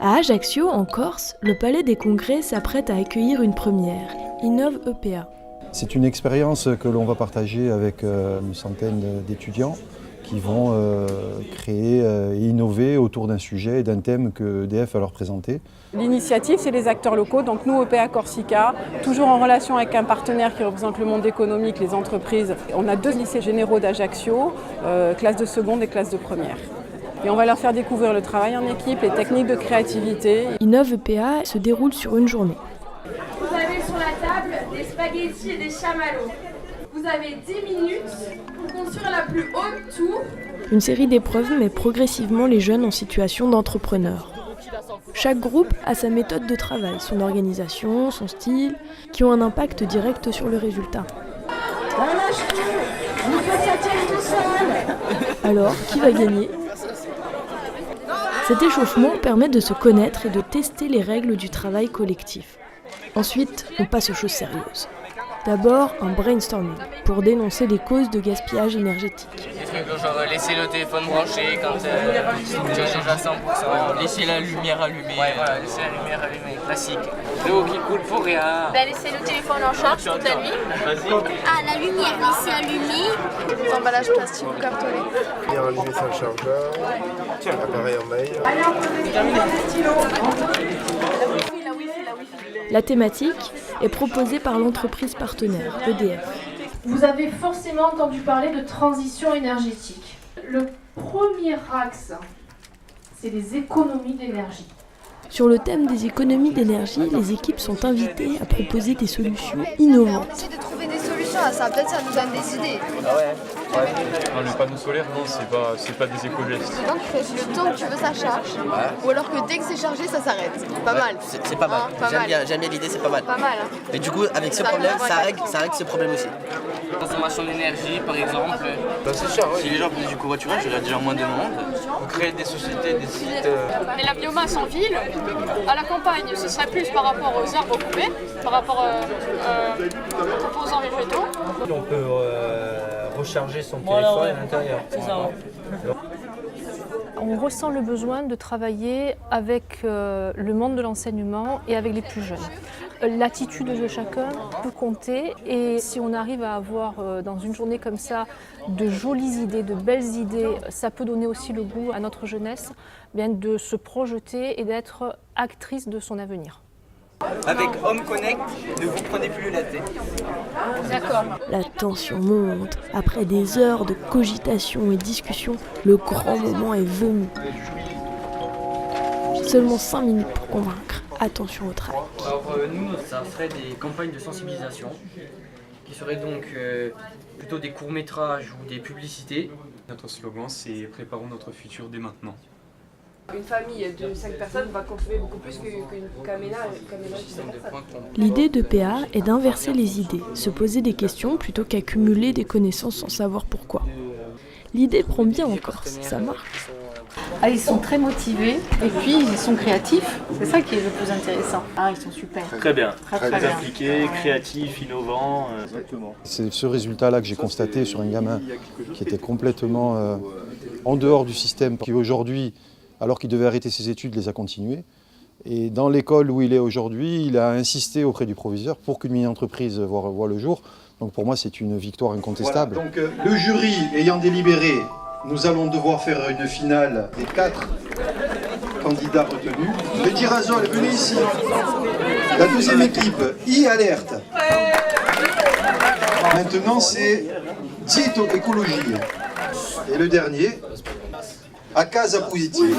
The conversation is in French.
À Ajaccio, en Corse, le Palais des Congrès s'apprête à accueillir une première, Innov EPA. C'est une expérience que l'on va partager avec une centaine d'étudiants qui vont créer et innover autour d'un sujet et d'un thème que EDF va leur présenter. L'initiative, c'est les acteurs locaux, donc nous, EPA Corsica, toujours en relation avec un partenaire qui représente le monde économique, les entreprises. On a 2 lycées généraux d'Ajaccio, classe de seconde et classe de première. Et on va leur faire découvrir le travail en équipe, les techniques de créativité. Innov EPA se déroule sur une journée. Vous avez sur la table des spaghettis et des chamallows. Vous avez 10 minutes pour construire la plus haute tour. Une série d'épreuves met progressivement les jeunes en situation d'entrepreneurs. Chaque groupe a sa méthode de travail, son organisation, son style, qui ont un impact direct sur le résultat. Alors, qui va gagner ? Cet échauffement permet de se connaître et de tester les règles du travail collectif. Ensuite, on passe aux choses sérieuses. D'abord, un brainstorming pour dénoncer les causes de gaspillage énergétique. Des trucs genre laisser le téléphone branché quand tu recharges à 100%, laisser la lumière allumée. Ouais, voilà, laisser la lumière allumée, classique. L'eau qui coule pour rien. Laisser le téléphone en charge toute la nuit. Ah, la lumière, laisser allumée. Les emballages plastiques ou cartonnés. Lumière allumée sans chargeur. Appareil en mail. La thématique est proposée par l'entreprise partenaire, EDF. Vous avez forcément entendu parler de transition énergétique. Le premier axe, c'est les économies d'énergie. Sur le thème des économies d'énergie, les équipes sont invitées à proposer des solutions innovantes. On essaie de trouver des solutions à ça, peut-être ça nous donne des idées. Ah ouais. Non, le panneau solaire, non, c'est pas des éco-gestes. Dedans, tu fais le temps que tu veux, ça charge. Ou alors que dès que c'est chargé, ça s'arrête. Pas mal. C'est pas mal. J'aime bien l'idée, c'est pas mal. Pas mal. Hein. Et du coup, avec ce problème, ça règle ce problème aussi. Consommation d'énergie, par exemple. C'est cher, ouais. Si les gens faisaient du covoiturage, il y aurait déjà moins de monde. On crée des sociétés, des sites. Mais la biomasse en ville, à la campagne, ce serait plus par rapport aux arbres coupés, par rapport aux composants végétaux. On peut recharger son téléphone à l'intérieur. C'est ça, ouais. On ressent le besoin de travailler avec le monde de l'enseignement et avec les plus jeunes. L'attitude de chacun peut compter et si on arrive à avoir dans une journée comme ça de jolies idées, de belles idées, ça peut donner aussi le goût à notre jeunesse bien de se projeter et d'être actrice de son avenir. Avec Home Connect, ne vous prenez plus la tête. D'accord. La tension monte. Après des heures de cogitation et discussion, le grand moment est venu. Seulement 5 minutes pour convaincre. Attention au travail. Alors nous, ça serait des campagnes de sensibilisation, qui seraient donc plutôt des courts-métrages ou des publicités. Notre slogan, c'est « Préparons notre futur dès maintenant ». Une famille de 5 personnes va consommer beaucoup plus qu'un ménage de 5 personnes. L'idée de PA est d'inverser les idées, se poser des questions plutôt qu'accumuler des connaissances sans savoir pourquoi. L'idée prend bien en Corse, ça marche. Ah, ils sont très motivés et puis ils sont créatifs, c'est ça qui est le plus intéressant. Ah, ils sont super. Très bien, Très très bien. impliqués, créatifs, innovants. Exactement. C'est ce résultat-là que j'ai constaté sur un gamin qui était complètement en dehors du système, qui aujourd'hui, alors qu'il devait arrêter ses études, les a continuées. Et dans l'école où il est aujourd'hui, il a insisté auprès du proviseur pour qu'une mini-entreprise voie le jour. Donc pour moi, c'est une victoire incontestable. Voilà. Donc le jury ayant délibéré, nous allons devoir faire une finale des 4 candidats retenus. Le Girasol, venez ici. La deuxième équipe, Alerte. Maintenant, c'est Zito Écologie. Et le dernier, à Casa Positive.